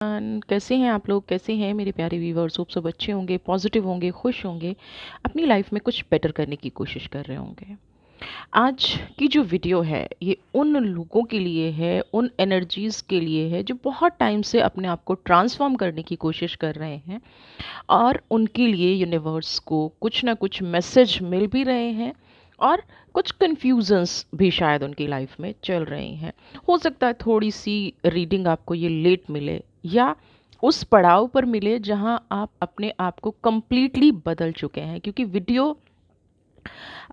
कैसे हैं आप लोग? कैसे हैं मेरे प्यारे व्यूवर्स? होप सब अच्छे होंगे, पॉजिटिव होंगे, खुश होंगे, अपनी लाइफ में कुछ बेटर करने की कोशिश कर रहे होंगे। आज की जो वीडियो है ये उन लोगों के लिए है, उन एनर्जीज़ के लिए है जो बहुत टाइम से अपने आप को ट्रांसफॉर्म करने की कोशिश कर रहे हैं और उनके लिए यूनिवर्स को कुछ ना कुछ मैसेज मिल भी रहे हैं और कुछ कन्फ्यूजन्स भी शायद उनकी लाइफ में चल रही हैं। हो सकता है थोड़ी सी रीडिंग आपको ये लेट मिले या उस पड़ाव पर मिले जहां आप अपने आप को कंप्लीटली बदल चुके हैं, क्योंकि वीडियो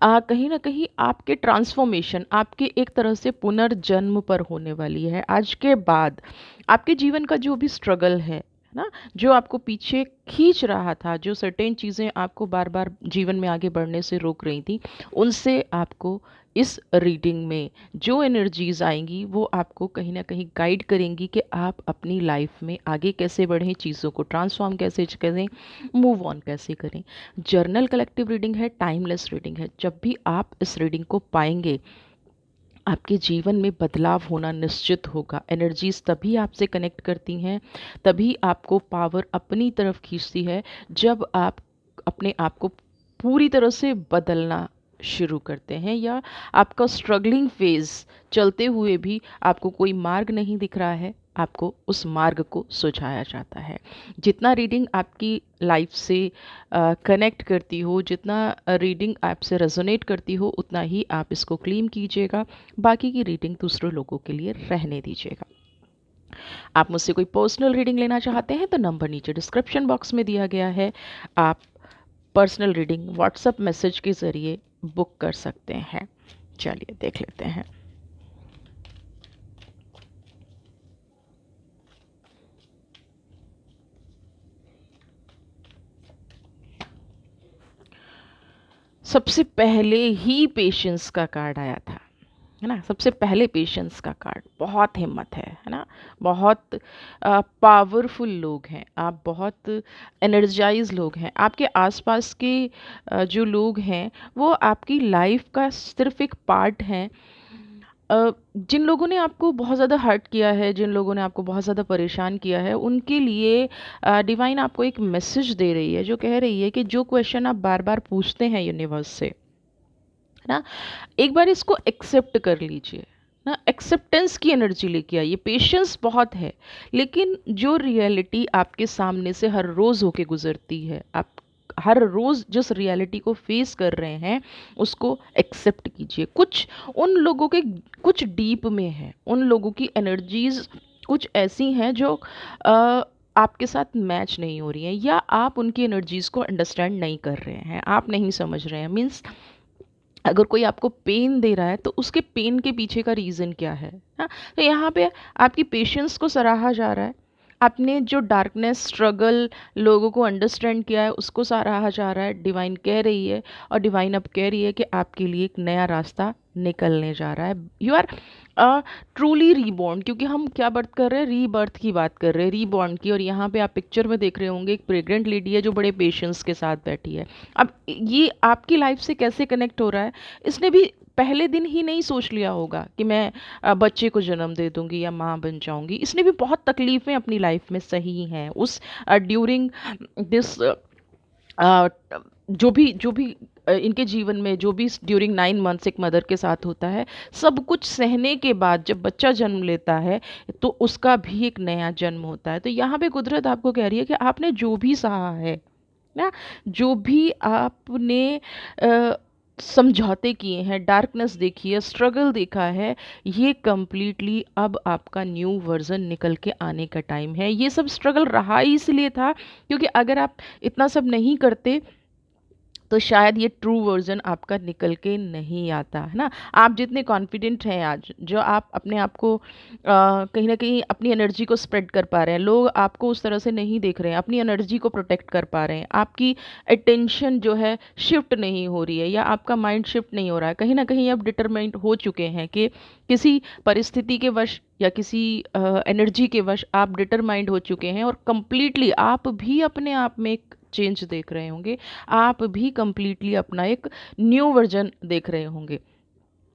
कहीं ना कहीं आपके ट्रांसफॉर्मेशन, आपके एक तरह से पुनर्जन्म पर होने वाली है। आज के बाद आपके जीवन का जो भी स्ट्रगल है ना, जो आपको पीछे खींच रहा था, जो सर्टेन चीज़ें आपको बार बार जीवन में आगे बढ़ने से रोक रही थी, उनसे आपको इस रीडिंग में जो एनर्जीज आएंगी वो आपको कहीं ना कहीं गाइड करेंगी कि आप अपनी लाइफ में आगे कैसे बढ़ें, चीज़ों को ट्रांसफॉर्म कैसे करें, मूव ऑन कैसे करें। जर्नल कलेक्टिव रीडिंग है, टाइमलेस रीडिंग है। जब भी आप इस रीडिंग को पाएंगे आपके जीवन में बदलाव होना निश्चित होगा। एनर्जीज तभी आपसे कनेक्ट करती हैं, तभी आपको पावर अपनी तरफ खींचती है जब आप अपने आप को पूरी तरह से बदलना शुरू करते हैं, या आपका स्ट्रगलिंग फेज चलते हुए भी आपको कोई मार्ग नहीं दिख रहा है, आपको उस मार्ग को सुझाया जाता है। जितना रीडिंग आपकी लाइफ से कनेक्ट करती हो, जितना रीडिंग आपसे रेजोनेट करती हो, उतना ही आप इसको क्लेम कीजिएगा। बाकी की रीडिंग दूसरे लोगों के लिए रहने दीजिएगा। आप मुझसे कोई पर्सनल रीडिंग लेना चाहते हैं तो नंबर नीचे डिस्क्रिप्शन बॉक्स में दिया गया है। आप पर्सनल रीडिंग व्हाट्सएप मैसेज के ज़रिए बुक कर सकते हैं। चलिए देख लेते हैं। सबसे पहले ही पेशेंस का कार्ड आया था, है ना। सबसे पहले पेशेंस का कार्ड, बहुत हिम्मत है ना। बहुत पावरफुल लोग हैं आप, बहुत एनर्जाइज लोग हैं। आपके आसपास के जो लोग हैं वो आपकी लाइफ का सिर्फ एक पार्ट हैं। जिन लोगों ने आपको बहुत ज़्यादा हर्ट किया है, जिन लोगों ने आपको बहुत ज़्यादा परेशान किया है, उनके लिए डिवाइन आपको एक मैसेज दे रही है जो कह रही है कि जो क्वेश्चन आप बार बार पूछते हैं यूनिवर्स से, है ना, एक बार इसको एक्सेप्ट कर लीजिए ना। एक्सेप्टेंस की एनर्जी लेके आइए। पेशेंस बहुत है, लेकिन जो रियलिटी आपके सामने से हर रोज़ होके गुजरती है, आप हर रोज़ जिस रियलिटी को फेस कर रहे हैं उसको एक्सेप्ट कीजिए। कुछ उन लोगों के कुछ डीप में है, उन लोगों की एनर्जीज कुछ ऐसी हैं जो आपके साथ मैच नहीं हो रही हैं, या आप उनकी एनर्जीज को अंडरस्टैंड नहीं कर रहे हैं, आप नहीं समझ रहे हैं। मीन्स अगर कोई आपको पेन दे रहा है तो उसके पेन के पीछे का रीज़न क्या है। हाँ, तो यहाँ पे आपकी पेशेंस को सराहा जा रहा है। आपने जो डार्कनेस स्ट्रगल लोगों को अंडरस्टैंड किया है उसको सराहा जा रहा है। डिवाइन कह रही है, और डिवाइन अब कह रही है कि आपके लिए एक नया रास्ता निकलने जा रहा है। यू आर ट्रूली रीबॉर्न, क्योंकि हम क्या बात कर रहे हैं, रीबर्थ की बात कर रहे हैं, रीबॉर्न की। और यहाँ पे आप पिक्चर में देख रहे होंगे एक प्रेग्नेंट लेडी है जो बड़े पेशेंस के साथ बैठी है। अब ये आपकी लाइफ से कैसे कनेक्ट हो रहा है, इसने भी पहले दिन ही नहीं सोच लिया होगा कि मैं बच्चे को जन्म दे दूंगी या माँ बन जाऊंगी। इसने भी बहुत तकलीफ़ें अपनी लाइफ में सही हैं उस ड्यूरिंग दिस जो भी इनके जीवन में जो भी ड्यूरिंग 9 मंथ्स एक मदर के साथ होता है, सब कुछ सहने के बाद जब बच्चा जन्म लेता है तो उसका भी एक नया जन्म होता है। तो यहाँ पे कुदरत आपको कह रही है कि आपने जो भी सहा है ना, जो भी आपने अ, समझौते किए हैं, डार्कनेस देखी है, स्ट्रगल देखा है, ये कम्प्लीटली अब आपका न्यू वर्जन निकल के आने का टाइम है। ये सब स्ट्रगल रहा ही इसलिए था क्योंकि अगर आप इतना सब नहीं करते तो शायद ये ट्रू वर्जन आपका निकल के नहीं आता, है ना। आप जितने कॉन्फिडेंट हैं आज, जो आप अपने आप को कहीं ना कहीं अपनी एनर्जी को स्प्रेड कर पा रहे हैं, लोग आपको उस तरह से नहीं देख रहे हैं, अपनी एनर्जी को प्रोटेक्ट कर पा रहे हैं, आपकी अटेंशन जो है शिफ्ट नहीं हो रही है, या आपका माइंड शिफ्ट नहीं हो रहा है, कहीं ना कहीं आप डिटरमाइंड हो चुके हैं कि किसी परिस्थिति के वश या किसी एनर्जी के वश आप डिटरमाइंड हो चुके हैं, और कंप्लीटली आप भी अपने आप में एक चेंज देख रहे होंगे। आप भी कंप्लीटली अपना एक न्यू वर्जन देख रहे होंगे।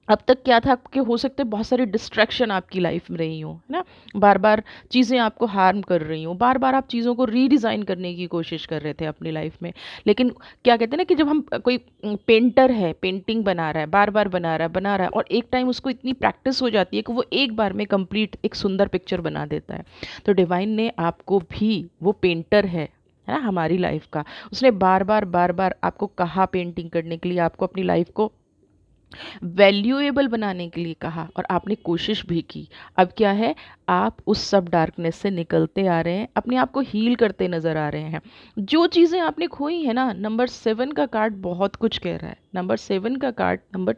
अब तक क्या था कि हो सकता है बहुत सारी डिस्ट्रैक्शन आपकी लाइफ में रही हो, है ना, बार बार चीज़ें आपको हार्म कर रही हो, बार बार आप चीज़ों को रीडिज़ाइन करने की कोशिश कर रहे थे अपनी लाइफ में। लेकिन क्या कहते हैं ना कि जब हम कोई पेंटर है, पेंटिंग बना रहा है, बार बार बना रहा है और एक टाइम उसको इतनी प्रैक्टिस हो जाती है कि वो एक बार में कंप्लीट एक सुंदर पिक्चर बना देता है। तो डिवाइन ने आपको भी, वो पेंटर है ना हमारी लाइफ का, उसने बार बार आपको कहा पेंटिंग करने के लिए, आपको अपनी लाइफ को वैल्यूएबल बनाने के लिए कहा और आपने कोशिश भी की। अब क्या है, आप उस सब डार्कनेस से निकलते आ रहे हैं, अपने आप को हील करते नज़र आ रहे हैं। जो चीज़ें आपने खोई है ना, नंबर 7 का कार्ड बहुत कुछ कह रहा है। नंबर 7 का कार्ड, नंबर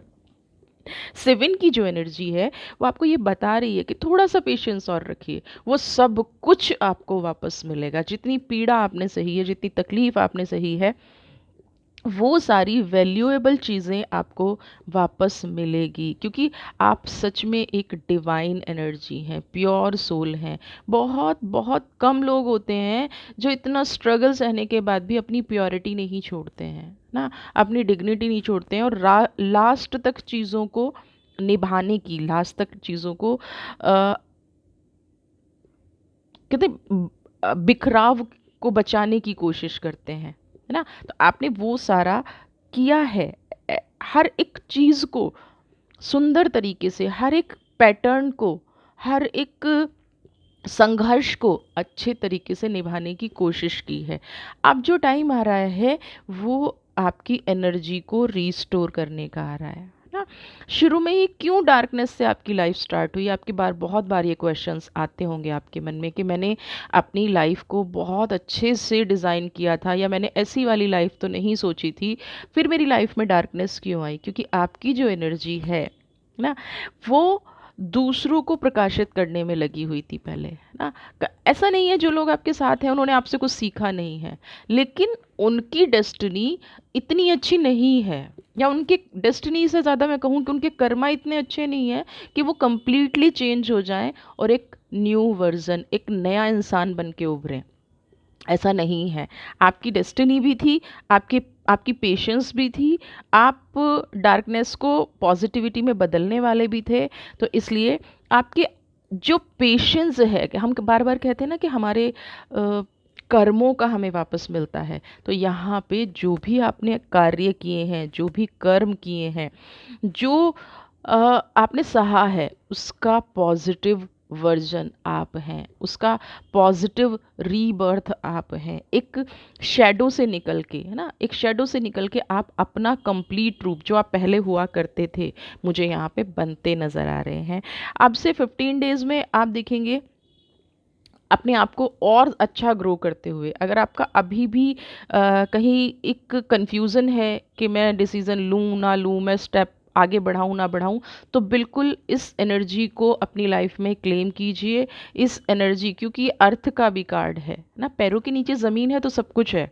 7 की जो एनर्जी है वो आपको ये बता रही है कि थोड़ा सा पेशेंस और रखिए, वो सब कुछ आपको वापस मिलेगा। जितनी पीड़ा आपने सही है, जितनी तकलीफ़ आपने सही है, वो सारी वैल्यूएबल चीज़ें आपको वापस मिलेगी, क्योंकि आप सच में एक डिवाइन एनर्जी हैं, प्योर सोल हैं। बहुत बहुत कम लोग होते हैं जो इतना स्ट्रगल सहने के बाद भी अपनी प्योरिटी नहीं छोड़ते हैं ना, अपनी डिग्निटी नहीं छोड़ते हैं और लास्ट तक चीज़ों को निभाने की, लास्ट तक चीज़ों को कहते बिखराव को बचाने की कोशिश करते हैं, है ना। तो आपने वो सारा किया है। हर एक चीज़ को सुंदर तरीके से, हर एक पैटर्न को, हर एक संघर्ष को अच्छे तरीके से निभाने की कोशिश की है। अब जो टाइम आ रहा है वो आपकी एनर्जी को रीस्टोर करने का आ रहा है ना। शुरू में ही क्यों डार्कनेस से आपकी लाइफ स्टार्ट हुई, आपकी बहुत बार ये क्वेश्चंस आते होंगे आपके मन में कि मैंने अपनी लाइफ को बहुत अच्छे से डिज़ाइन किया था या मैंने ऐसी वाली लाइफ तो नहीं सोची थी, फिर मेरी लाइफ में डार्कनेस क्यों आई। क्योंकि आपकी जो एनर्जी है ना, वो दूसरों को प्रकाशित करने में लगी हुई थी पहले, है ना। ऐसा नहीं है जो लोग आपके साथ हैं उन्होंने आपसे कुछ सीखा नहीं है, लेकिन उनकी डेस्टिनी इतनी अच्छी नहीं है, या उनके डेस्टिनी से ज़्यादा मैं कहूँ कि उनके कर्मा इतने अच्छे नहीं हैं कि वो कंप्लीटली चेंज हो जाएं और एक न्यू वर्जन, एक नया इंसान बन के उभरें। ऐसा नहीं है। आपकी डेस्टिनी भी थी, आपकी आपकी पेशेंस भी थी, आप डार्कनेस को पॉजिटिविटी में बदलने वाले भी थे। तो इसलिए आपके जो पेशेंस है, कि हम बार बार कहते हैं ना कि हमारे कर्मों का हमें वापस मिलता है। तो यहाँ पे जो भी आपने कार्य किए हैं, जो भी कर्म किए हैं, जो आपने सहा है, उसका पॉजिटिव वर्जन आप हैं, उसका पॉजिटिव रीबर्थ आप हैं। एक शैडो से निकल के, है ना, एक शैडो से निकल के आप अपना कंप्लीट रूप जो आप पहले हुआ करते थे, मुझे यहाँ पे बनते नज़र आ रहे हैं। अब से 15 डेज़ में आप देखेंगे अपने आप को और अच्छा ग्रो करते हुए। अगर आपका अभी भी कहीं एक कन्फ्यूज़न है कि मैं डिसीज़न लूँ ना लूँ, मैं स्टेप आगे बढ़ाऊँ ना बढ़ाऊँ, तो बिल्कुल इस एनर्जी को अपनी लाइफ में क्लेम कीजिए। इस एनर्जी, क्योंकि अर्थ का भी कार्ड है ना, पैरों के नीचे ज़मीन है तो सब कुछ है,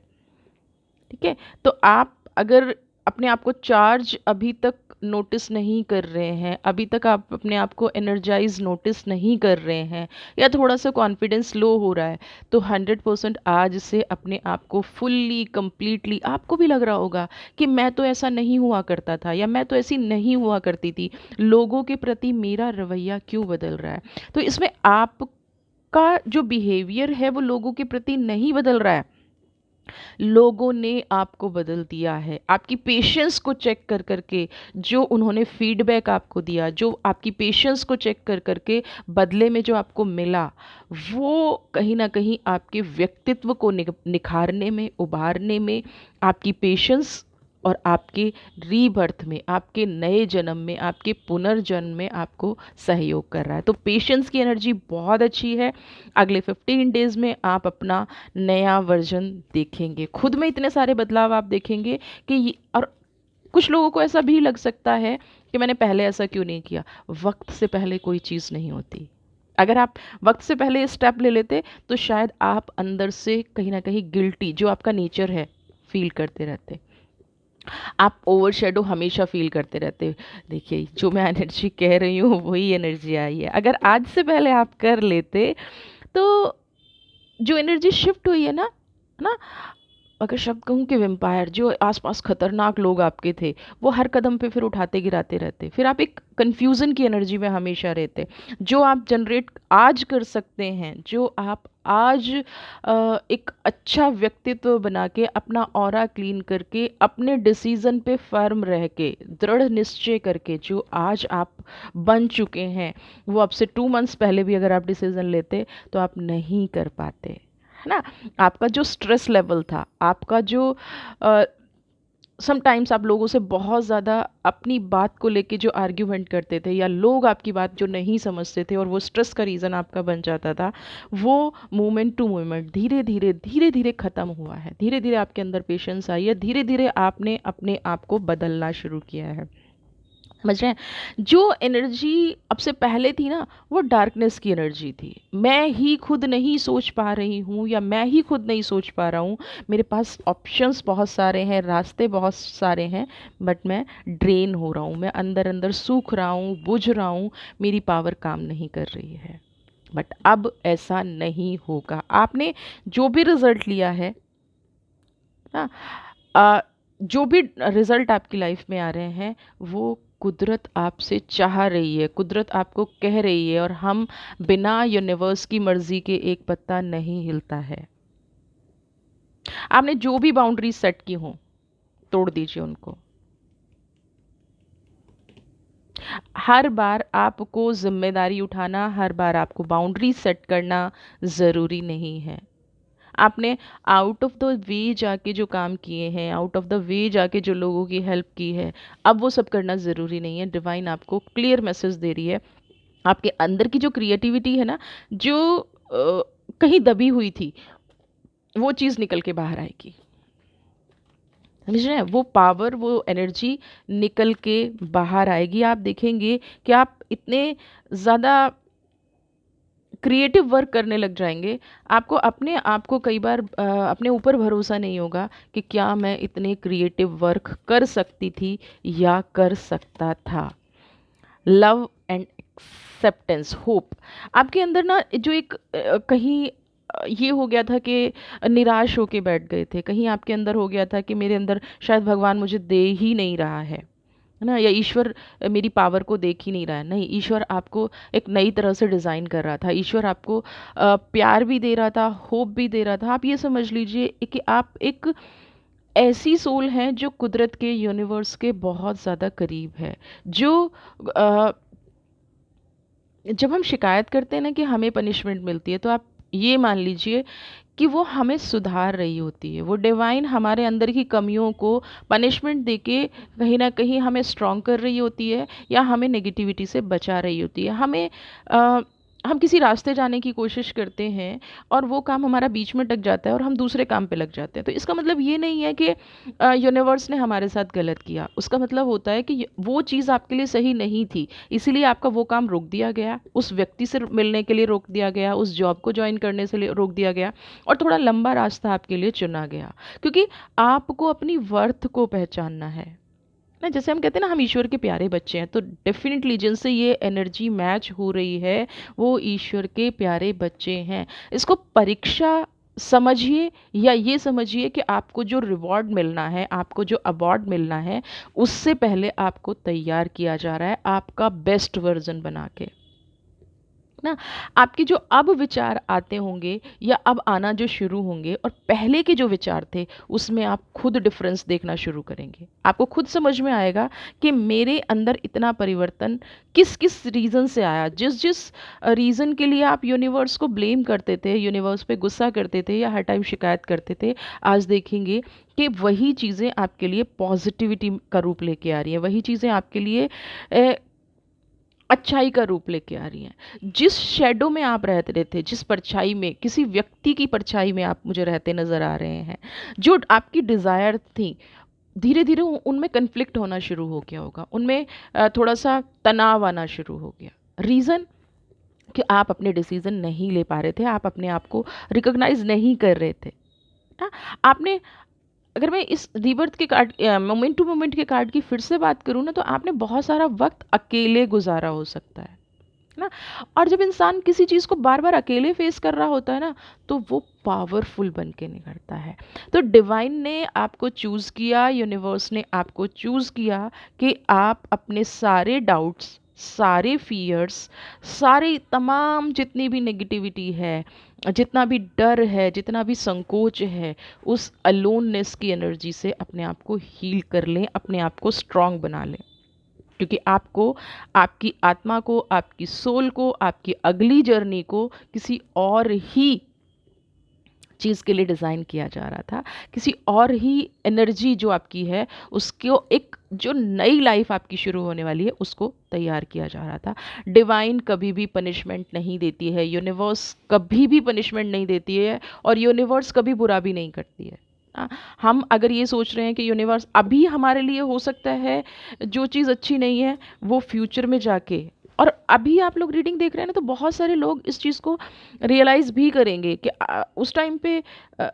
ठीक है। तो आप अगर अपने आप को चार्ज अभी तक नोटिस नहीं कर रहे हैं, अभी तक आप अपने आप को एनर्जाइज नोटिस नहीं कर रहे हैं, या थोड़ा सा कॉन्फिडेंस लो हो रहा है, तो 100% आज से अपने आप को फुल्ली कंप्लीटली, आपको भी लग रहा होगा कि मैं तो ऐसा नहीं हुआ करता था या मैं तो ऐसी नहीं हुआ करती थी, लोगों के प्रति मेरा रवैया क्यों बदल रहा है। तो इसमें आपका जो बिहेवियर है वो लोगों के प्रति नहीं बदल रहा है, लोगों ने आपको बदल दिया है। आपकी पेशेंस को चेक कर करके जो उन्होंने फीडबैक आपको दिया, जो आपकी पेशेंस को चेक कर करके बदले में जो आपको मिला, वो कहीं ना कहीं आपके व्यक्तित्व को निखारने में, उभारने में, आपकी पेशेंस और आपके रीबर्थ में, आपके नए जन्म में, आपके पुनर्जन्म में आपको सहयोग कर रहा है। तो पेशेंस की एनर्जी बहुत अच्छी है। अगले 15 डेज़ में आप अपना नया वर्जन देखेंगे, खुद में इतने सारे बदलाव आप देखेंगे कि और कुछ लोगों को ऐसा भी लग सकता है कि मैंने पहले ऐसा क्यों नहीं किया। वक्त से पहले कोई चीज़ नहीं होती। अगर आप वक्त से पहले स्टेप ले लेते तो शायद आप अंदर से कहीं ना कहीं गिल्टी, जो आपका नेचर है, फील करते रहते, आप ओवर शेडो हमेशा फील करते रहते। देखिए जो मैं एनर्जी कह रही हूँ वही एनर्जी आई है। अगर आज से पहले आप कर लेते तो जो एनर्जी शिफ्ट हुई है ना, अगर शब्द कहूँ कि वेम्पायर, जो आसपास खतरनाक लोग आपके थे, वो हर कदम पे फिर उठाते गिराते रहते, फिर आप एक कन्फ्यूज़न की एनर्जी में हमेशा रहते। जो आप जनरेट आज कर सकते हैं, जो आप आज एक अच्छा व्यक्तित्व बना के, अपना ऑरा क्लीन करके, अपने डिसीज़न पे फर्म रह के, दृढ़ निश्चय करके जो आज आप बन चुके हैं, वो अब से 2 मंथ्स पहले भी अगर आप डिसीज़न लेते तो आप नहीं कर पाते, है ना? आपका जो स्ट्रेस लेवल था, आपका जो समटाइम्स आप लोगों से बहुत ज़्यादा अपनी बात को लेके जो आर्ग्यूमेंट करते थे, या लोग आपकी बात जो नहीं समझते थे और वो स्ट्रेस का रीज़न आपका बन जाता था, वो मोमेंट टू मोमेंट धीरे धीरे ख़त्म हुआ है। धीरे धीरे आपके अंदर पेशेंस आई है, धीरे धीरे आपने अपने आप को बदलना शुरू किया है। समझ रहे हैं? जो एनर्जी अब से पहले थी ना, वो डार्कनेस की एनर्जी थी। मैं ही खुद नहीं सोच पा रही हूँ, या मैं ही खुद नहीं सोच पा रहा हूँ, मेरे पास ऑप्शंस बहुत सारे हैं, रास्ते बहुत सारे हैं, बट मैं ड्रेन हो रहा हूँ, मैं अंदर अंदर सूख रहा हूँ, बुझ रहा हूँ, मेरी पावर काम नहीं कर रही है। बट अब ऐसा नहीं होगा। आपने जो भी रिजल्ट लिया है ना, जो भी रिजल्ट आपकी लाइफ में आ रहे हैं, वो कुदरत आपसे चाह रही है, कुदरत आपको कह रही है, और हम बिना यूनिवर्स की मर्जी के एक पत्ता नहीं हिलता है। आपने जो भी बाउंड्रीज सेट की हों, तोड़ दीजिए उनको। हर बार आपको जिम्मेदारी उठाना, हर बार आपको बाउंड्री सेट करना ज़रूरी नहीं है। आपने आउट ऑफ द वे जाके जो काम किए हैं, आउट ऑफ द वे जाके जो लोगों की हेल्प की है, अब वो सब करना ज़रूरी नहीं है। डिवाइन आपको क्लियर मैसेज दे रही है। आपके अंदर की जो क्रिएटिविटी है ना, जो कहीं दबी हुई थी, वो चीज़ निकल के बाहर आएगी। समझ रहे हैं? वो पावर, वो एनर्जी निकल के बाहर आएगी। आप देखेंगे कि आप इतने ज़्यादा क्रिएटिव वर्क करने लग जाएंगे, आपको अपने आप को कई बार अपने ऊपर भरोसा नहीं होगा कि क्या मैं इतने क्रिएटिव वर्क कर सकती थी या कर सकता था। लव एंड एक्सेप्टेंस, होप आपके अंदर ना, जो एक कहीं ये हो गया था कि निराश होके बैठ गए थे, कहीं आपके अंदर हो गया था कि मेरे अंदर शायद भगवान मुझे दे ही नहीं रहा है ना, या ईश्वर मेरी पावर को देख ही नहीं रहा है। नहीं, ईश्वर आपको एक नई तरह से डिज़ाइन कर रहा था। ईश्वर आपको प्यार भी दे रहा था, होप भी दे रहा था। आप ये समझ लीजिए कि आप एक ऐसी सोल हैं जो कुदरत के, यूनिवर्स के बहुत ज़्यादा करीब है। जो अ, जब हम शिकायत करते हैं ना कि हमें पनिशमेंट मिलती है, तो आप ये मान लीजिए कि वो हमें सुधार रही होती है। वो डिवाइन हमारे अंदर की कमियों को पनिशमेंट देके कहीं न कहीं हमें स्ट्रॉन्ग कर रही होती है, या हमें नेगेटिविटी से बचा रही होती है। हम किसी रास्ते जाने की कोशिश करते हैं, और वो काम हमारा बीच में अटक जाता है और हम दूसरे काम पे लग जाते हैं। तो इसका मतलब ये नहीं है कि यूनिवर्स ने हमारे साथ गलत किया। उसका मतलब होता है कि वो चीज़ आपके लिए सही नहीं थी, इसीलिए आपका वो काम रोक दिया गया, उस व्यक्ति से मिलने के लिए रोक दिया गया, उस जॉब को जॉइन करने से रोक दिया गया, और थोड़ा लंबा रास्ता आपके लिए चुना गया, क्योंकि आपको अपनी वर्थ को पहचानना है ना। जैसे हम कहते हैं ना, हम ईश्वर के प्यारे बच्चे हैं, तो डेफिनेटली जिनसे ये एनर्जी मैच हो रही है, वो ईश्वर के प्यारे बच्चे हैं। इसको परीक्षा समझिए, या ये समझिए कि आपको जो रिवॉर्ड मिलना है, आपको जो अवार्ड मिलना है, उससे पहले आपको तैयार किया जा रहा है आपका बेस्ट वर्जन बना के ना। आपके जो अब विचार आते होंगे, या अब आना जो शुरू होंगे, और पहले के जो विचार थे, उसमें आप खुद डिफरेंस देखना शुरू करेंगे। आपको खुद समझ में आएगा कि मेरे अंदर इतना परिवर्तन किस किस रीज़न से आया। जिस जिस रीज़न के लिए आप यूनिवर्स को ब्लेम करते थे, यूनिवर्स पे गुस्सा करते थे, या हर टाइम शिकायत करते थे, आज देखेंगे कि वही चीज़ें आपके लिए पॉजिटिविटी का रूप लेके आ रही हैं, वही चीज़ें आपके लिए अच्छाई का रूप लेके आ रही हैं। जिस शैडो में आप रहते थे, जिस परछाई में, किसी व्यक्ति की परछाई में आप मुझे रहते नज़र आ रहे हैं, जो आपकी डिज़ायर थी, धीरे धीरे उनमें कन्फ्लिक्ट होना शुरू हो गया होगा, उनमें थोड़ा सा तनाव आना शुरू हो गया। रीज़न कि आप अपने डिसीज़न नहीं ले पा रहे थे, आप अपने आप को रिकॉग्नाइज नहीं कर रहे थे ना। आपने, अगर मैं इस रीबर्थ के कार्ड, मोमेंट टू मोमेंट के कार्ड की फिर से बात करूँ ना, तो आपने बहुत सारा वक्त अकेले गुजारा हो सकता है। ना। और जब इंसान किसी चीज़ को बार बार अकेले फेस कर रहा होता है ना, तो वो पावरफुल बन के निकलता है। तो डिवाइन ने आपको चूज़ किया, यूनिवर्स ने आपको चूज़ किया कि आप अपने सारे डाउट्स, सारे फियर्स, सारी तमाम जितनी भी नेगेटिविटी है, जितना भी डर है, जितना भी संकोच है, उस अलोननेस की एनर्जी से अपने आप को हील कर लें, अपने आप को स्ट्रांग बना लें। क्योंकि आपको, आपकी आत्मा को, आपकी सोल को, आपकी अगली जर्नी को किसी और ही चीज़ के लिए डिज़ाइन किया जा रहा था। किसी और ही एनर्जी जो आपकी है, उसको एक जो नई लाइफ आपकी शुरू होने वाली है, उसको तैयार किया जा रहा था। डिवाइन कभी भी पनिशमेंट नहीं देती है, यूनिवर्स कभी भी पनिशमेंट नहीं देती है, और यूनिवर्स कभी बुरा भी नहीं करती है। हाँ, हम अगर ये सोच रहे हैं कि यूनिवर्स अभी हमारे लिए, हो सकता है जो चीज़ अच्छी नहीं है वो फ्यूचर में जाके, और अभी आप लोग रीडिंग देख रहे हैं ना, तो बहुत सारे लोग इस चीज़ को रियलाइज़ भी करेंगे कि उस टाइम पे अ,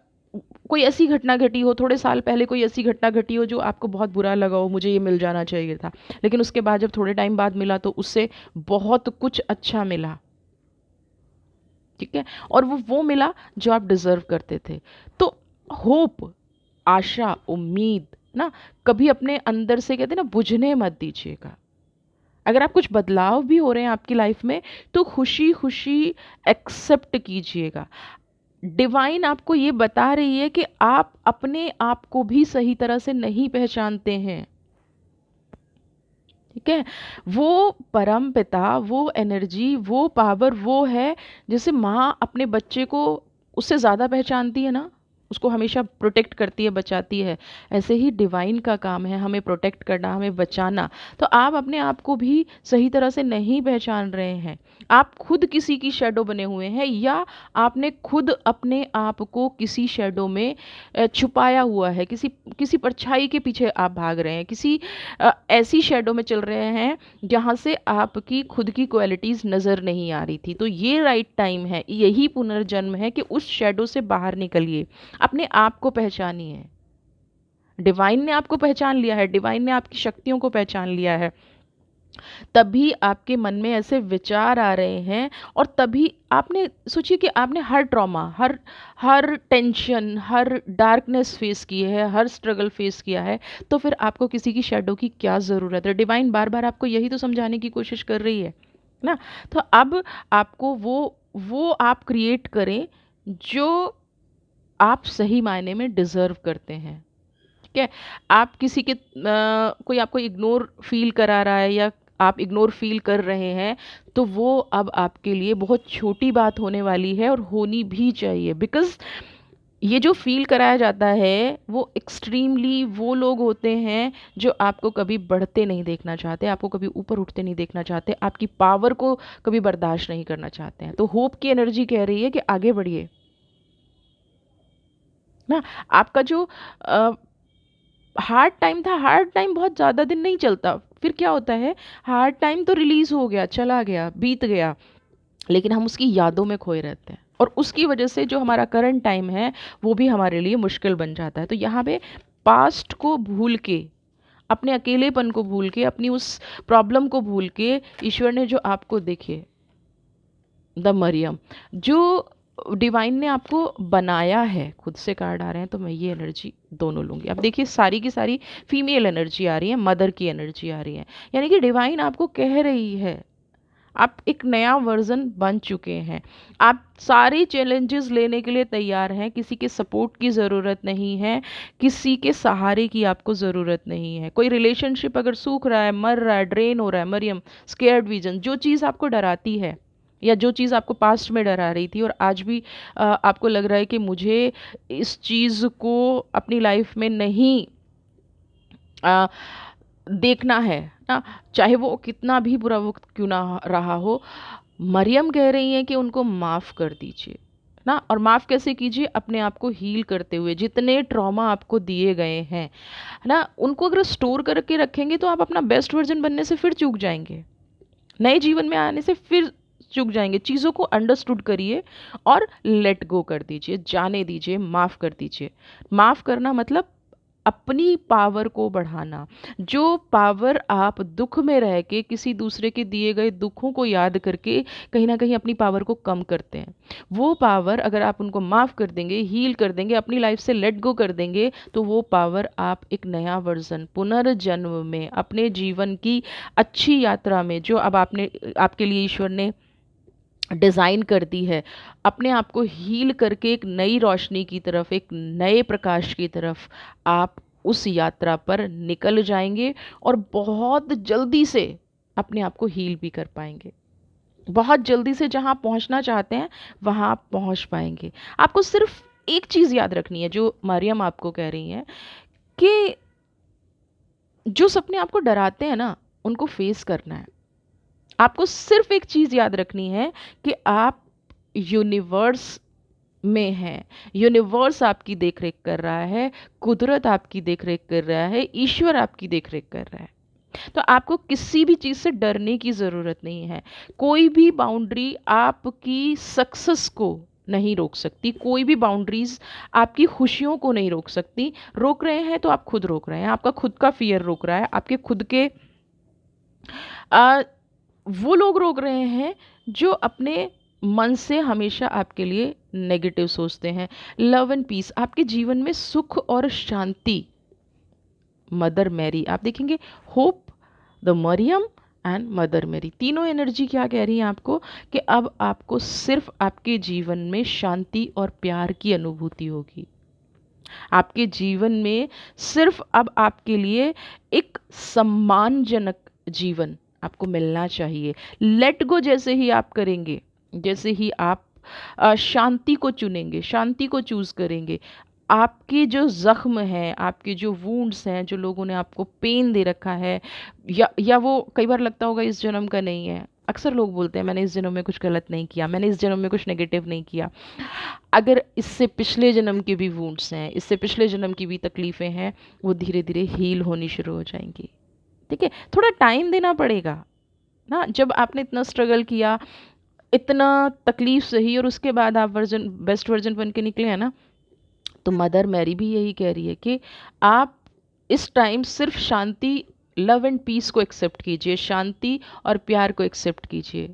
कोई ऐसी घटना घटी हो, थोड़े साल पहले कोई ऐसी घटना घटी हो जो आपको बहुत बुरा लगा हो, मुझे ये मिल जाना चाहिए था, लेकिन उसके बाद जब थोड़े टाइम बाद मिला तो उससे बहुत कुछ अच्छा मिला। ठीक है, और वो मिला जो आप डिज़र्व करते थे। तो होप, आशा, उम्मीद ना, कभी अपने अंदर से कहते हैं ना, बुझने मत दीजिएगा। अगर आप कुछ बदलाव भी हो रहे हैं आपकी लाइफ में, तो खुशी खुशी एक्सेप्ट कीजिएगा। डिवाइन आपको ये बता रही है कि आप अपने आप को भी सही तरह से नहीं पहचानते हैं। ठीक है, वो परम पिता, वो एनर्जी, वो पावर, वो है जैसे माँ अपने बच्चे को उससे ज़्यादा पहचानती है ना, उसको हमेशा प्रोटेक्ट करती है, बचाती है। ऐसे ही डिवाइन का काम है हमें प्रोटेक्ट करना, हमें बचाना। तो आप अपने आप को भी सही तरह से नहीं पहचान रहे हैं। आप खुद किसी की शैडो बने हुए हैं, या आपने खुद अपने आप को किसी शैडो में छुपाया हुआ है, किसी किसी परछाई के पीछे आप भाग रहे हैं, किसी ऐसी शैडो में चल रहे हैं जहाँ से आपकी खुद की क्वालिटीज़ नज़र नहीं आ रही थी। तो ये राइट टाइम है, यही पुनर्जन्म है कि उस शैडो से बाहर निकलिए, अपने आप को पहचानिए। डिवाइन ने आपको पहचान लिया है, डिवाइन ने आपकी शक्तियों को पहचान लिया है, तभी आपके मन में ऐसे विचार आ रहे हैं। और तभी आपने सोचिए कि आपने हर ट्रॉमा, हर हर टेंशन, हर डार्कनेस फेस की है, हर स्ट्रगल फेस किया है, तो फिर आपको किसी की शैडो की क्या ज़रूरत है। डिवाइन बार बार आपको यही तो समझाने की कोशिश कर रही है ना। तो अब आपको वो आप क्रिएट करें जो आप सही मायने में डिज़र्व करते हैं। ठीक है, आप किसी के कोई आपको इग्नोर फील करा रहा है, या आप इग्नोर फील कर रहे हैं, तो वो अब आपके लिए बहुत छोटी बात होने वाली है, और होनी भी चाहिए। बिकॉज़ ये जो फील कराया जाता है, वो एक्सट्रीमली वो लोग होते हैं जो आपको कभी बढ़ते नहीं देखना चाहते, आपको कभी ऊपर उठते नहीं देखना चाहते, आपकी पावर को कभी बर्दाश्त नहीं करना चाहते हैं। तो होप की एनर्जी कह रही है कि आगे बढ़िए ना। आपका जो हार्ड टाइम था, हार्ड टाइम बहुत ज़्यादा दिन नहीं चलता। फिर क्या होता है, हार्ड टाइम तो रिलीज़ हो गया, चला गया, बीत गया, लेकिन हम उसकी यादों में खोए रहते हैं, और उसकी वजह से जो हमारा करंट टाइम है वो भी हमारे लिए मुश्किल बन जाता है। तो यहाँ पे पास्ट को भूल के, अपने अकेलेपन को भूल के, अपनी उस प्रॉब्लम को भूल के, ईश्वर ने जो आपको, देखिए, द मरियम, जो डिवाइन ने आपको बनाया है, खुद से कार्ड आ रहे हैं, तो मैं ये एनर्जी दोनों लूँगी। अब देखिए, सारी की सारी फीमेल एनर्जी आ रही है, मदर की एनर्जी आ रही है, यानी कि डिवाइन आपको कह रही है आप एक नया वर्जन बन चुके हैं। आप सारे चैलेंजेस लेने के लिए तैयार हैं, किसी के सपोर्ट की ज़रूरत नहीं है, किसी के सहारे की आपको ज़रूरत नहीं है। कोई रिलेशनशिप अगर सूख रहा है, मर रहा है, ड्रेन हो रहा है, मरियम, स्केयर्ड विजन, जो चीज़ आपको डराती है, या जो चीज़ आपको पास्ट में डरा रही थी और आज भी आपको लग रहा है कि मुझे इस चीज़ को अपनी लाइफ में नहीं अ, देखना है ना, चाहे वो कितना भी बुरा वक्त क्यों ना रहा हो, मरियम कह रही हैं कि उनको माफ़ कर दीजिए ना। और माफ़ कैसे कीजिए, अपने आप को हील करते हुए। जितने ट्रॉमा आपको दिए गए हैं, है ना, उनको अगर स्टोर करके रखेंगे तो आप अपना बेस्ट वर्जन बनने से फिर चूक जाएंगे, नए जीवन में आने से फिर चूक जाएंगे। चीज़ों को अंडरस्टूड करिए और लेट गो कर दीजिए, जाने दीजिए, माफ़ कर दीजिए। माफ़ करना मतलब अपनी पावर को बढ़ाना। जो पावर आप दुख में रह के किसी दूसरे के दिए गए दुखों को याद करके कहीं ना कहीं अपनी पावर को कम करते हैं, वो पावर अगर आप उनको माफ़ कर देंगे, हील कर देंगे, अपनी लाइफ से लेट गो कर देंगे, तो वो पावर आप एक नया वर्जन पुनर्जन्म में अपने जीवन की अच्छी यात्रा में, जो अब आपने आपके लिए ईश्वर ने डिज़ाइन कर दी है, अपने आप को हील करके एक नई रोशनी की तरफ, एक नए प्रकाश की तरफ आप उस यात्रा पर निकल जाएंगे और बहुत जल्दी से अपने आप को हील भी कर पाएंगे। बहुत जल्दी से जहाँ आप पहुँचना चाहते हैं वहाँ आप पहुँच पाएंगे। आपको सिर्फ एक चीज़ याद रखनी है, जो मरियम आपको कह रही हैं, कि जो सपने आपको डराते हैं ना, उनको फेस करना है। आपको सिर्फ एक चीज़ याद रखनी है कि आप यूनिवर्स में हैं, यूनिवर्स आपकी देखरेख कर रहा है, कुदरत आपकी देखरेख कर रहा है, ईश्वर आपकी देखरेख कर रहा है। तो आपको किसी भी चीज़ से डरने की ज़रूरत नहीं है। कोई भी बाउंड्री आपकी सक्सेस को नहीं रोक सकती, कोई भी बाउंड्रीज आपकी खुशियों को नहीं रोक सकती। रोक रहे हैं तो आप खुद रोक रहे हैं, आपका खुद का फियर रोक रहा है, आपके खुद के आ, वो लोग रोक रहे हैं जो अपने मन से हमेशा आपके लिए नेगेटिव सोचते हैं। लव एंड पीस, आपके जीवन में सुख और शांति, मदर मैरी, आप देखेंगे hope, the Mariam and mother Mary, तीनों एनर्जी क्या कह रही हैं आपको, कि अब आपको सिर्फ आपके जीवन में शांति और प्यार की अनुभूति होगी। आपके जीवन में सिर्फ अब आपके लिए एक सम्मानजनक जीवन आपको मिलना चाहिए। लेट गो जैसे ही आप करेंगे, जैसे ही आप शांति को चुनेंगे, शांति को चूज़ करेंगे, आपके जो ज़ख्म हैं, आपके जो वूंड्स हैं, जो लोगों ने आपको पेन दे रखा है, या वो कई बार लगता होगा इस जन्म का नहीं है। अक्सर लोग बोलते हैं मैंने इस जन्म में कुछ गलत नहीं किया, मैंने इस जन्म में कुछ नेगेटिव नहीं किया। अगर इससे पिछले जन्म के भी वूंड्स हैं, इससे पिछले जन्म की भी तकलीफ़ें हैं, वो धीरे धीरे हील होनी शुरू हो जाएंगी। ठीक है, थोड़ा टाइम देना पड़ेगा ना। जब आपने इतना स्ट्रगल किया, इतना तकलीफ सही, और उसके बाद आप बेस्ट वर्जन बन के निकले हैं ना, तो मदर मैरी भी यही कह रही है कि आप इस टाइम सिर्फ शांति, लव एंड पीस को एक्सेप्ट कीजिए, शांति और प्यार को एक्सेप्ट कीजिए।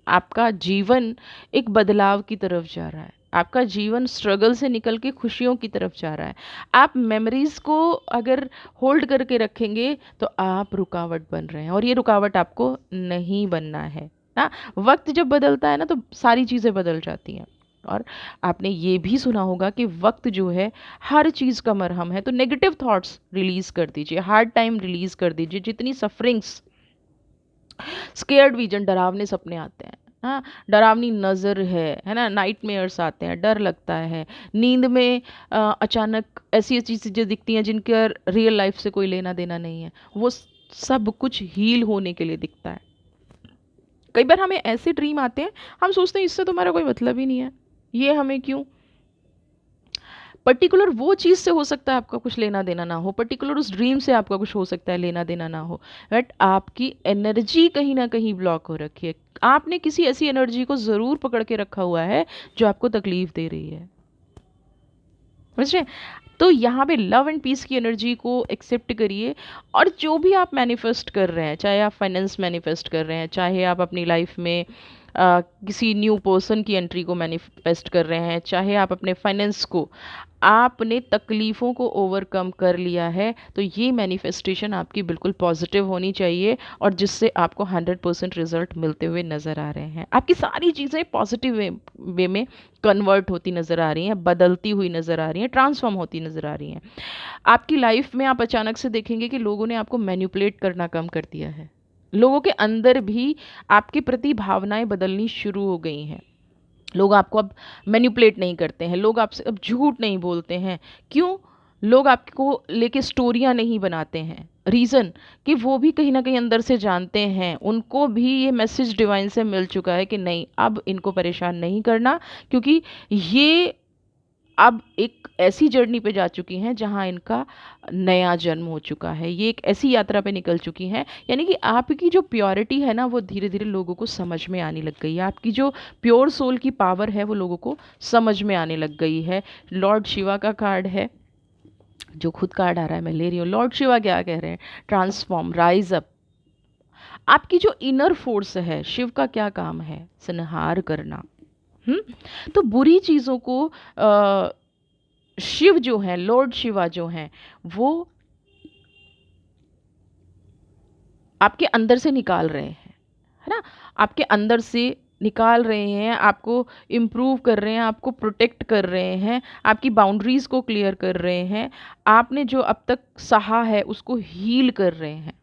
आपका जीवन एक बदलाव की तरफ जा रहा है, आपका जीवन स्ट्रगल से निकल के खुशियों की तरफ जा रहा है। आप मेमोरीज़ को अगर होल्ड करके रखेंगे तो आप रुकावट बन रहे हैं, और ये रुकावट आपको नहीं बनना है ना। वक्त जब बदलता है ना, तो सारी चीज़ें बदल जाती हैं। और आपने ये भी सुना होगा कि वक्त जो है हर चीज़ का मरहम है। तो नेगेटिव थॉट्स रिलीज़ कर दीजिए, हार्ड टाइम रिलीज़ कर दीजिए, जितनी सफरिंग्स, स्केयर्ड विजन, डरावने सपने आते हैं, हाँ, डरावनी नज़र है ना, नाइटमेयर्स आते हैं, डर लगता है, नींद में अचानक ऐसी ऐसी चीज़ें दिखती हैं जिनका रियल लाइफ से कोई लेना देना नहीं है, वो सब कुछ हील होने के लिए दिखता है। कई बार हमें ऐसे ड्रीम आते हैं, हम सोचते हैं इससे तो हमारा कोई मतलब ही नहीं है, ये हमें क्यों। पर्टिकुलर वो चीज़ से हो सकता है आपका कुछ लेना देना ना हो, पर्टिकुलर उस ड्रीम से आपका कुछ हो सकता है लेना देना ना हो, बट आपकी एनर्जी कहीं ना कहीं ब्लॉक हो रखी है। आपने किसी ऐसी एनर्जी को ज़रूर पकड़ के रखा हुआ है जो आपको तकलीफ दे रही है, समझ रहे हैं? तो यहाँ पे लव एंड पीस की एनर्जी को एक्सेप्ट करिए, और जो भी आप मैनिफेस्ट कर रहे हैं, चाहे आप फाइनेंस मैनिफेस्ट कर रहे हैं, चाहे आप अपनी लाइफ में किसी न्यू पर्सन की एंट्री को मैनिफेस्ट कर रहे हैं, चाहे आप अपने फाइनेंस को, आपने तकलीफ़ों को ओवरकम कर लिया है, तो ये मैनिफेस्टेशन आपकी बिल्कुल पॉजिटिव होनी चाहिए, और जिससे आपको 100% रिजल्ट मिलते हुए नज़र आ रहे हैं। आपकी सारी चीज़ें पॉजिटिव वे में कन्वर्ट होती नज़र आ रही हैं, बदलती हुई नज़र आ रही हैं, ट्रांसफॉर्म होती नज़र आ रही हैं। आपकी लाइफ में आप अचानक से देखेंगे कि लोगों ने आपको मैनिपुलेट करना कम कर दिया है, लोगों के अंदर भी आपके प्रति भावनाएं बदलनी शुरू हो गई हैं। लोग आपको अब मैनिपुलेट नहीं करते हैं, लोग आपसे अब झूठ नहीं बोलते हैं। क्यों? लोग आपको लेके स्टोरियां नहीं बनाते हैं। रीज़न कि वो भी कहीं ना कहीं अंदर से जानते हैं, उनको भी ये मैसेज डिवाइन से मिल चुका है कि नहीं, अब इनको परेशान नहीं करना, क्योंकि ये अब एक ऐसी जर्नी पे जा चुकी हैं जहां इनका नया जन्म हो चुका है, ये एक ऐसी यात्रा पे निकल चुकी हैं। यानी कि आपकी जो प्योरिटी है ना, वो धीरे धीरे लोगों को समझ में आने लग गई है। आपकी जो प्योर सोल की पावर है वो लोगों को समझ में आने लग गई है। लॉर्ड शिवा का कार्ड है, जो खुद का आ रहा है मैं ले रही हूँ। लॉर्ड शिवा क्या कह रहे हैं? Transform, rise up. आपकी जो इनर फोर्स है, शिव का क्या काम है? संहार करना। तो बुरी चीज़ों को शिव जो है, लॉर्ड शिवा जो हैं, वो आपके अंदर से निकाल रहे हैं, है ना? आपके अंदर से निकाल रहे हैं, आपको इम्प्रूव कर रहे हैं, आपको प्रोटेक्ट कर रहे हैं, आपकी बाउंड्रीज को क्लियर कर रहे हैं, आपने जो अब तक सहा है उसको हील कर रहे हैं।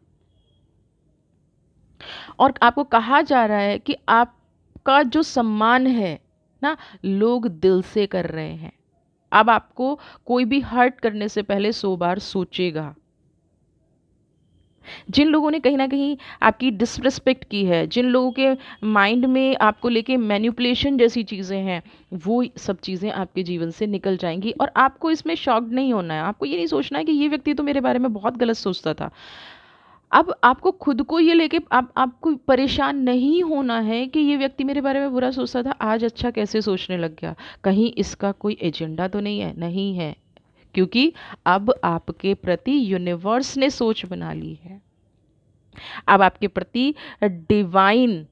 और आपको कहा जा रहा है कि आपका जो सम्मान है ना, लोग दिल से कर रहे हैं। अब आपको कोई भी हर्ट करने से पहले 100 बार सोचेगा। जिन लोगों ने कहीं न कहीं आपकी डिसरिस्पेक्ट की है, जिन लोगों के माइंड में आपको लेके मैनिपुलेशन जैसी चीज़ें हैं, वो सब चीज़ें आपके जीवन से निकल जाएँगी और आपको इसमें शॉक्ड नहीं होना है। आपको ये नहीं सोचना है कि ये व्यक्ति तो मेरे बारे में बहुत गलत सोचता था। अब आपको खुद को ये लेके आप आपको परेशान नहीं होना है कि ये व्यक्ति मेरे बारे में बुरा सोचता था, आज अच्छा कैसे सोचने लग गया। कहीं इसका कोई एजेंडा तो नहीं है? नहीं है, क्योंकि अब आपके प्रति यूनिवर्स ने सोच बना ली है। अब आपके प्रति डिवाइन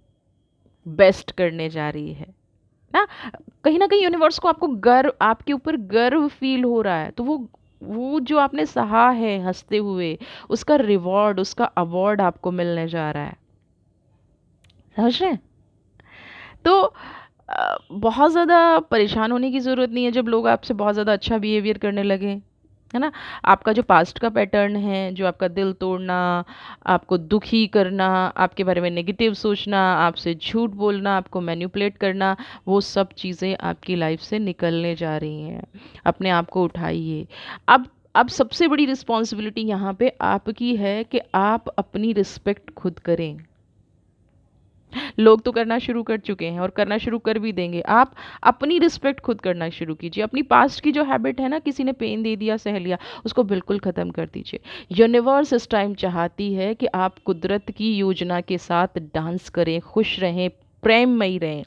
बेस्ट करने जा रही है ना। कहीं ना कहीं यूनिवर्स को आपको गर्व, आपके ऊपर गर्व फील हो रहा है, तो वो जो आपने सहा है हंसते हुए, उसका रिवॉर्ड, उसका अवार्ड आपको मिलने जा रहा है। समझ रहे हैं? तो बहुत ज़्यादा परेशान होने की ज़रूरत नहीं है जब लोग आपसे बहुत ज़्यादा अच्छा बिहेवियर करने लगे, है ना? आपका जो पास्ट का पैटर्न है, जो आपका दिल तोड़ना, आपको दुखी करना, आपके बारे में नेगेटिव सोचना, आपसे झूठ बोलना, आपको मैनिपुलेट करना, वो सब चीज़ें आपकी लाइफ से निकलने जा रही हैं। अपने आप को उठाइए। अब सबसे बड़ी रिस्पॉन्सिबिलिटी यहाँ पे आपकी है कि आप अपनी रिस्पेक्ट खुद करें। लोग तो करना शुरू कर चुके हैं और करना शुरू कर भी देंगे। आप अपनी रिस्पेक्ट खुद करना शुरू कीजिए। अपनी पास्ट की जो हैबिट है ना, किसी ने पेन दे दिया, सह लिया, उसको बिल्कुल ख़त्म कर दीजिए। यूनिवर्स इस टाइम चाहती है कि आप कुदरत की योजना के साथ डांस करें, खुश रहें, प्रेममयी रहें।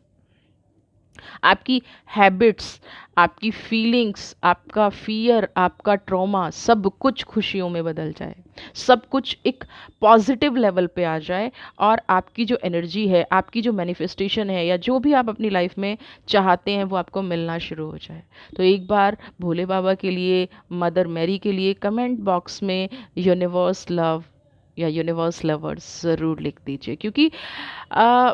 आपकी हैबिट्स, आपकी फीलिंग्स, आपका फियर, आपका ट्रॉमा, सब कुछ खुशियों में बदल जाए, सब कुछ एक पॉजिटिव लेवल पे आ जाए और आपकी जो एनर्जी है, आपकी जो मैनिफेस्टेशन है, या जो भी आप अपनी लाइफ में चाहते हैं, वो आपको मिलना शुरू हो जाए। तो एक बार भोले बाबा के लिए, मदर मैरी के लिए कमेंट बॉक्स में यूनिवर्स लव या यूनिवर्स लवर्स ज़रूर लिख दीजिए, क्योंकि अ,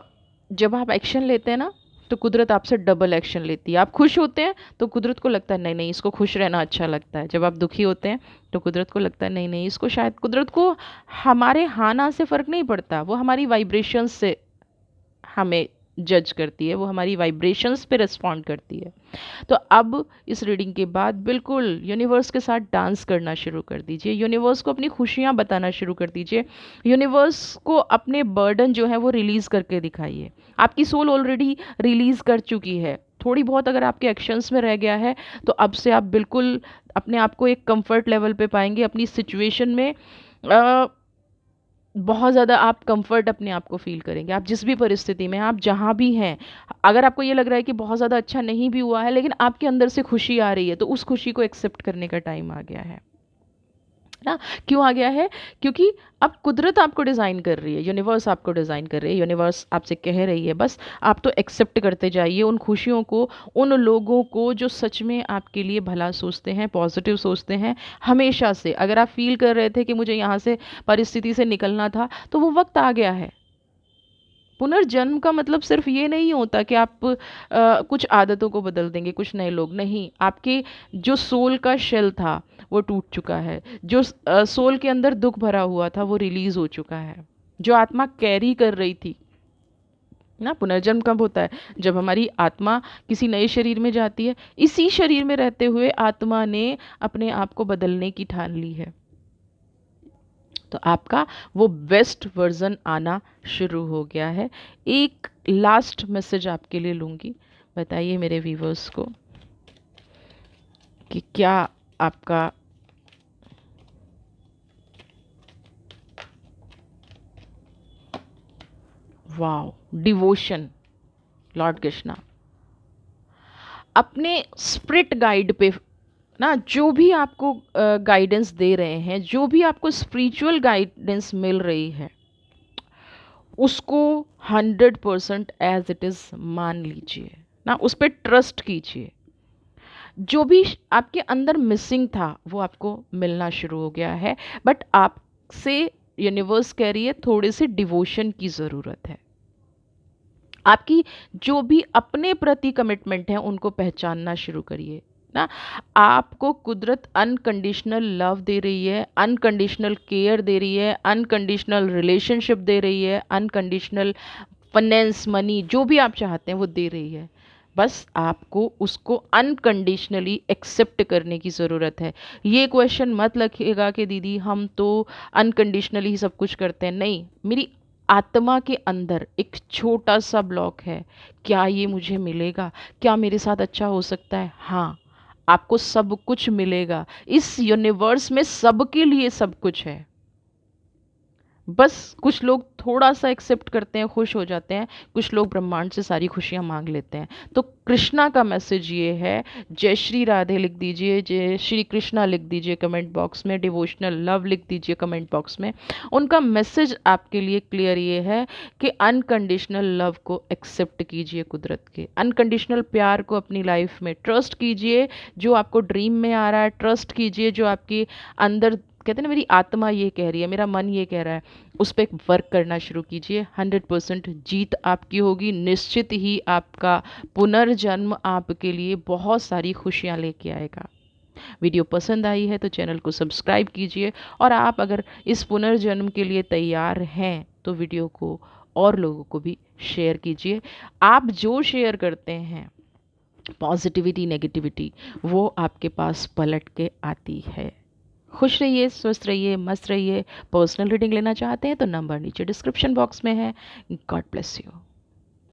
जब आप एक्शन लेते हैं ना, तो कुदरत आपसे डबल एक्शन लेती है। आप खुश होते हैं तो कुदरत को लगता है नहीं नहीं इसको खुश रहना अच्छा लगता है। जब आप दुखी होते हैं तो कुदरत को लगता है नहीं नहीं इसको, शायद कुदरत को हमारे हाँ ना से फ़र्क नहीं पड़ता, वो हमारी वाइब्रेशंस से हमें जज करती है, वो हमारी वाइब्रेशंस पे रिस्पॉन्ड करती है। तो अब इस रीडिंग के बाद बिल्कुल यूनिवर्स के साथ डांस करना शुरू कर दीजिए। यूनिवर्स को अपनी खुशियाँ बताना शुरू कर दीजिए। यूनिवर्स को अपने बर्डन जो है वो रिलीज़ करके दिखाइए। आपकी सोल ऑलरेडी रिलीज़ कर चुकी है। थोड़ी बहुत अगर आपके एक्शंस में रह गया है, तो अब से आप बिल्कुल अपने आप को एक कंफर्ट लेवल पे पाएंगे। अपनी सिचुएशन में बहुत ज़्यादा आप कंफर्ट अपने आप को फ़ील करेंगे। आप जिस भी परिस्थिति में, आप जहाँ भी हैं, अगर आपको ये लग रहा है कि बहुत ज़्यादा अच्छा नहीं भी हुआ है, लेकिन आपके अंदर से खुशी आ रही है, तो उस खुशी को एक्सेप्ट करने का टाइम आ गया है ना। क्यों आ गया है? क्योंकि अब कुदरत आपको डिज़ाइन कर रही है, यूनिवर्स आपको डिज़ाइन कर रही है, यूनिवर्स आपसे कह रही है बस आप तो एक्सेप्ट करते जाइए उन खुशियों को, उन लोगों को जो सच में आपके लिए भला सोचते हैं, पॉजिटिव सोचते हैं हमेशा से। अगर आप फील कर रहे थे कि मुझे यहाँ से परिस्थिति से निकलना था, तो वो वक्त आ गया है। पुनर्जन्म का मतलब सिर्फ ये नहीं होता कि आप कुछ आदतों को बदल देंगे, कुछ नए लोग नहीं। आपके जो सोल का शेल था वो टूट चुका है, जो सोल के अंदर दुख भरा हुआ था वो रिलीज हो चुका है, जो आत्मा कैरी कर रही थी ना। पुनर्जन्म कब होता है? जब हमारी आत्मा किसी नए शरीर में जाती है। इसी शरीर में रहते हुए आत्मा ने अपने आप को बदलने की ठान ली है, तो आपका वो बेस्ट वर्जन आना शुरू हो गया है। एक लास्ट मैसेज आपके लिए लूँगी। बताइए मेरे व्यूवर्स को कि क्या आपका वाओ डिवोशन लॉर्ड कृष्णा अपने स्पिरिट गाइड पे ना, जो भी आपको गाइडेंस दे रहे हैं, जो भी आपको स्पिरिचुअल गाइडेंस मिल रही है, उसको 100% एज इट इज़ मान लीजिए ना, उस पर ट्रस्ट कीजिए। जो भी आपके अंदर मिसिंग था वो आपको मिलना शुरू हो गया है, बट आपसे यूनिवर्स कह रही है थोड़े से डिवोशन की ज़रूरत है। आपकी जो भी अपने प्रति कमिटमेंट है उनको पहचानना शुरू करिए ना। आपको कुदरत अनकंडीशनल लव दे रही है, अनकंडीशनल केयर दे रही है, अनकंडीशनल रिलेशनशिप दे रही है, अनकंडीशनल फाइनेंस मनी जो भी आप चाहते हैं वो दे रही है। बस आपको उसको अनकंडीशनली एक्सेप्ट करने की ज़रूरत है। ये क्वेश्चन मत रखिएगा कि दीदी हम तो अनकंडीशनली ही सब कुछ करते हैं। नहीं, मेरी आत्मा के अंदर एक छोटा सा ब्लॉक है, क्या ये मुझे मिलेगा, क्या मेरे साथ अच्छा हो सकता है? हाँ, आपको सब कुछ मिलेगा। इस यूनिवर्स में सबके लिए सब कुछ है। बस कुछ लोग थोड़ा सा एक्सेप्ट करते हैं, खुश हो जाते हैं, कुछ लोग ब्रह्मांड से सारी खुशियां मांग लेते हैं। तो कृष्णा का मैसेज ये है, जय श्री राधे लिख दीजिए, जय श्री कृष्णा लिख दीजिए कमेंट बॉक्स में, डिवोशनल लव लिख दीजिए कमेंट बॉक्स में। उनका मैसेज आपके लिए क्लियर ये है कि अनकंडीशनल लव को एक्सेप्ट कीजिए, कुदरत के अनकंडीशनल प्यार को अपनी लाइफ में ट्रस्ट कीजिए। जो आपको ड्रीम में आ रहा है ट्रस्ट कीजिए, जो आपके अंदर कहते हैं ना, मेरी आत्मा ये कह रही है, मेरा मन ये कह रहा है, उस पर वर्क करना शुरू कीजिए। 100% जीत आपकी होगी। निश्चित ही आपका पुनर्जन्म आपके लिए बहुत सारी खुशियां लेके आएगा। वीडियो पसंद आई है तो चैनल को सब्सक्राइब कीजिए, और आप अगर इस पुनर्जन्म के लिए तैयार हैं तो वीडियो को और लोगों को भी शेयर कीजिए। आप जो शेयर करते हैं, पॉजिटिविटी नेगेटिविटी, वो आपके पास पलट के आती है। खुश रहिए, स्वस्थ रहिए, मस्त रहिए। पर्सनल रीडिंग लेना चाहते हैं तो नंबर नीचे डिस्क्रिप्शन बॉक्स में है। God bless you.